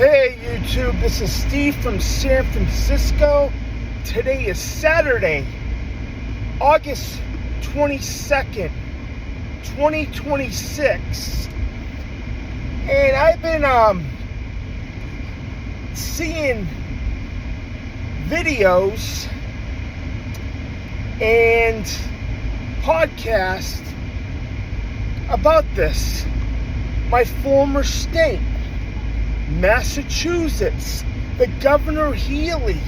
Hey YouTube, this is Steve from San Francisco. Today is Saturday, August 22nd, 2026. And I've been seeing videos and podcasts about this. My former state, Massachusetts, the Governor Healey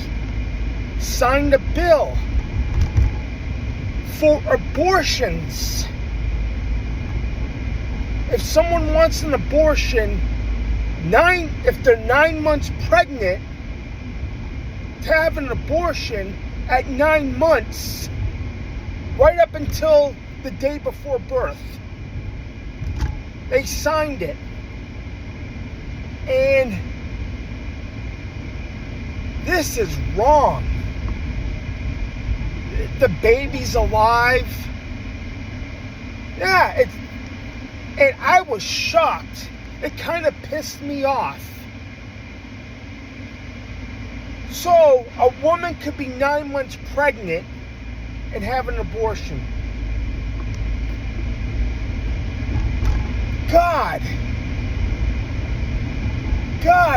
signed a bill for abortions. If someone wants an abortion, if they're 9 months pregnant, to have an abortion at 9 months, right up until the day before birth. They signed it. And this is wrong. The baby's alive. Yeah, and I was shocked. It kind of pissed me off. So, a woman could be 9 months pregnant and have an abortion. God,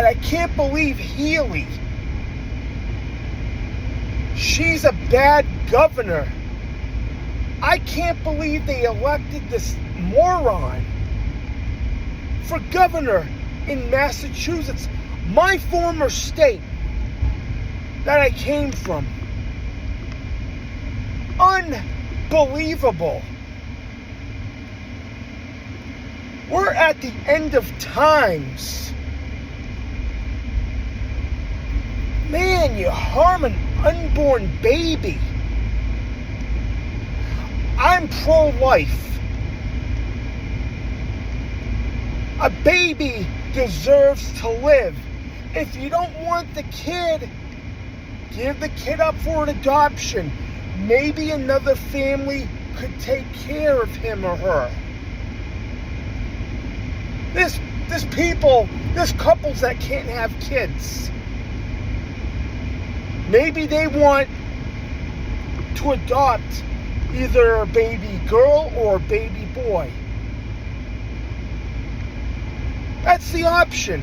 I can't believe Healey. She's a bad governor. I can't believe they elected this moron for governor in Massachusetts, my former state that I came from. Unbelievable. We're at the end of times. Man, you harm an unborn baby. I'm pro-life. A baby deserves to live. If you don't want the kid, give the kid up for an adoption. Maybe another family could take care of him or her. There's couples that can't have kids. Maybe they want to adopt either a baby girl or a baby boy. That's the option.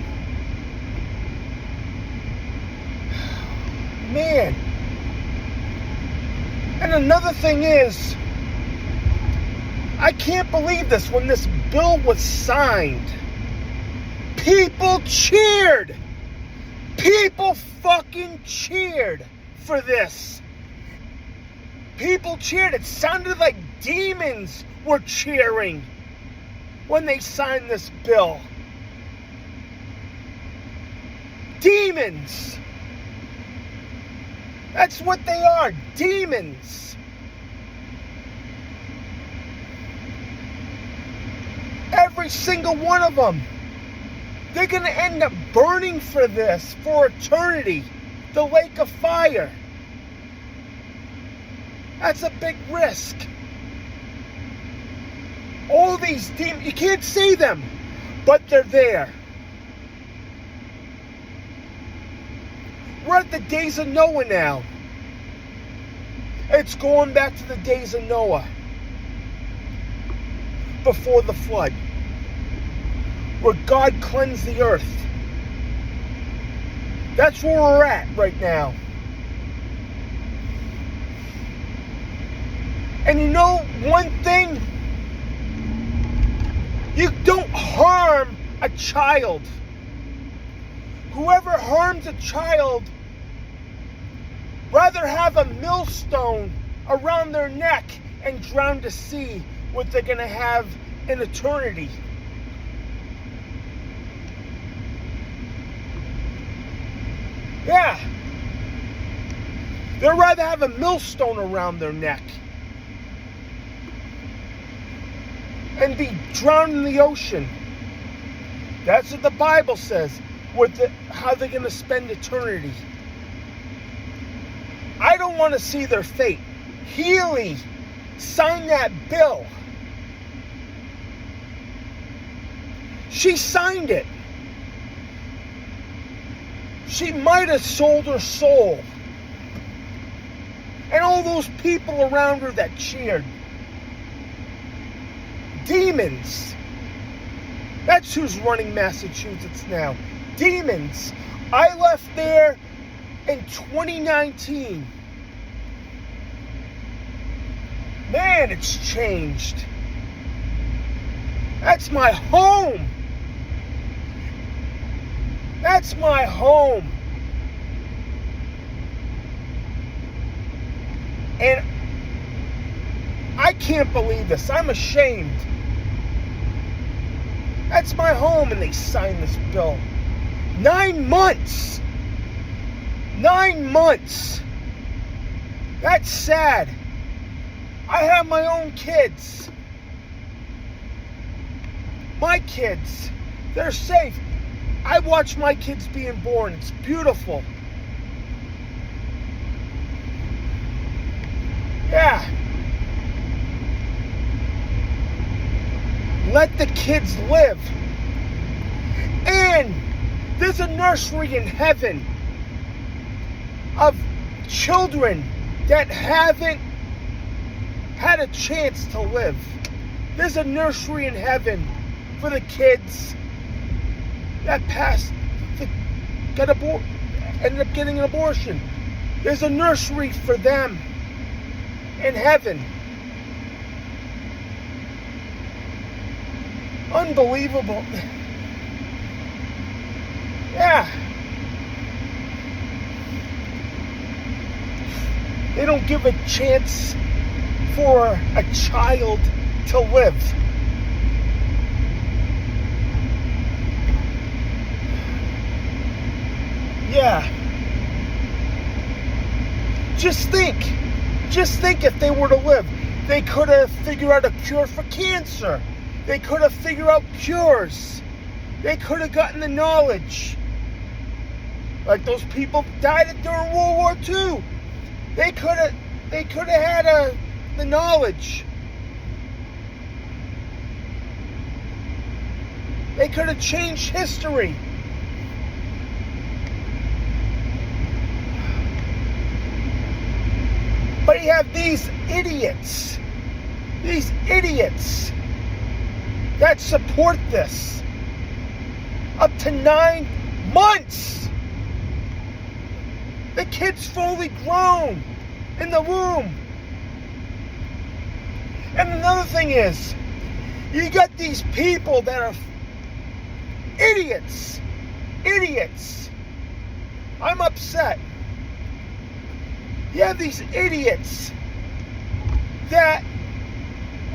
Man. And another thing is, I can't believe this. When this bill was signed, people cheered. People fucking cheered for this. People cheered. It sounded like demons were cheering when they signed this bill. Demons. That's what they are. Demons. Every single one of them. They're going to end up burning for this for eternity. The lake of fire. That's a big risk. All these demons, you can't see them, but they're there. We're at the days of Noah now. It's going back to the days of Noah. Before the flood. Where God cleansed the earth. That's where we're at right now. And you know one thing? You don't harm a child. Whoever harms a child, rather have a millstone around their neck and drown to see what they're going to have in eternity. Yeah. They'd rather have a millstone around their neck and be drowned in the ocean. That's what the Bible says, how they're going to spend eternity. I don't want to see their fate. Healey signed that bill. She signed it. She might have sold her soul. And all those people around her that cheered. Demons. That's who's running Massachusetts now. Demons. I left there in 2019. Man, it's changed. That's my home. That's my home. And I can't believe this. I'm ashamed. That's my home, and they signed this bill. 9 months. 9 months. That's sad. I have my own kids. My kids, they're safe. I watch my kids being born. It's beautiful. Yeah. Let the kids live. And there's a nursery in heaven of children that haven't had a chance to live. There's a nursery in heaven for the kids that ended up getting an abortion. There's a nursery for them in heaven. Unbelievable. Yeah. They don't give a chance for a child to live. Yeah. Just think if they were to live. They could have figured out a cure for cancer. They could have figured out cures. They could have gotten the knowledge. Like those people died during World War II. They could have had the knowledge. They could have changed history. But you have these idiots that support this. Up to 9 months. The kid's fully grown in the womb. And another thing is, you got these people that are idiots. I'm upset. You have these idiots that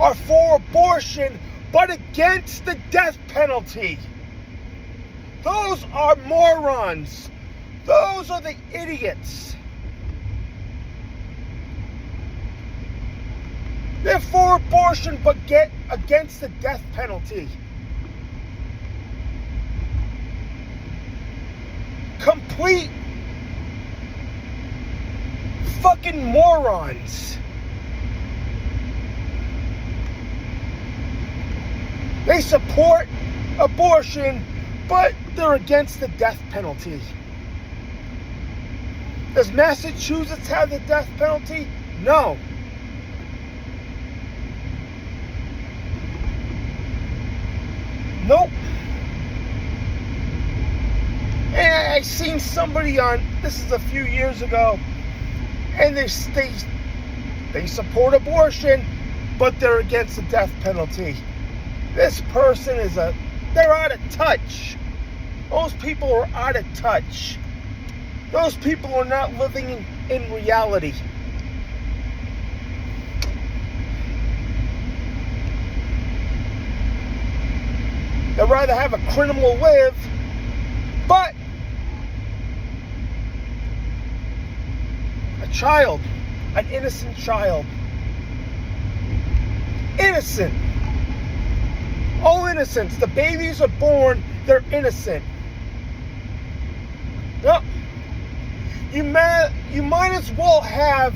are for abortion but against the death penalty. Those are morons. Those are the idiots. They're for abortion but get against the death penalty. Complete fucking morons. They support abortion, but they're against the death penalty. Does Massachusetts have the death penalty? No. Nope. And I seen somebody on, this is a few years ago, and they support abortion, but they're against the death penalty. This person they're out of touch. Those people are out of touch. Those people are not living in reality. They'd rather have a criminal live, but a child, an innocent child. Innocent. All innocents. The babies are born, they're innocent. Yep. You might as well have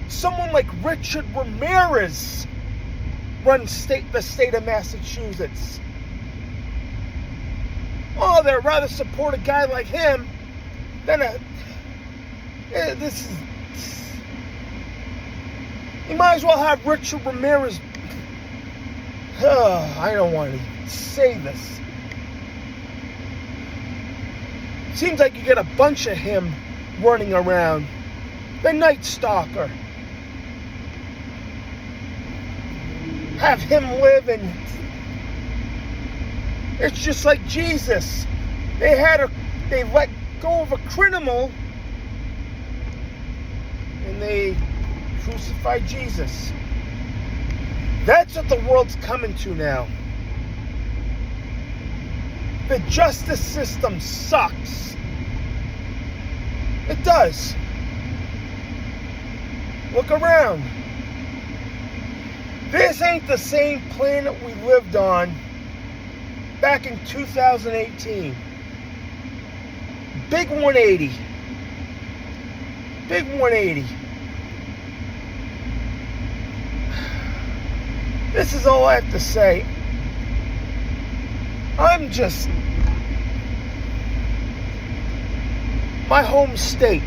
someone like Richard Ramirez run the state of Massachusetts. Oh, they'd rather support a guy like him Then this is. You might as well have Richard Ramirez. I don't want to say this. Seems like you get a bunch of him running around. The Night Stalker. Have him live in. It's just like Jesus. They let go of a criminal and they crucified Jesus. That's what the world's coming to now. The justice system sucks. It does. Look around. This ain't the same planet we lived on back in 2018. Big 180. Big 180. This is all I have to say. I'm just... My home state.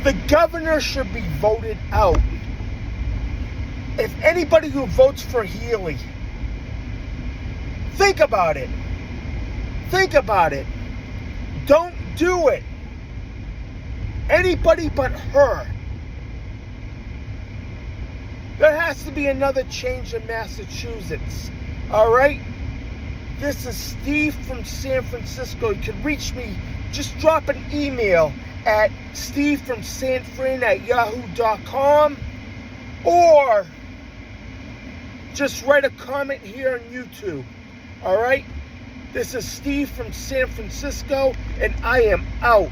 The governor should be voted out. If anybody who votes for Healy, think about it. Don't do it. Anybody but her. There has to be another change in Massachusetts. All right? This is Steve from San Francisco. You can reach me. Just drop an email at stevefromsanfran@yahoo.com or just write a comment here on YouTube. All right? This is Steve from San Francisco, and I am out.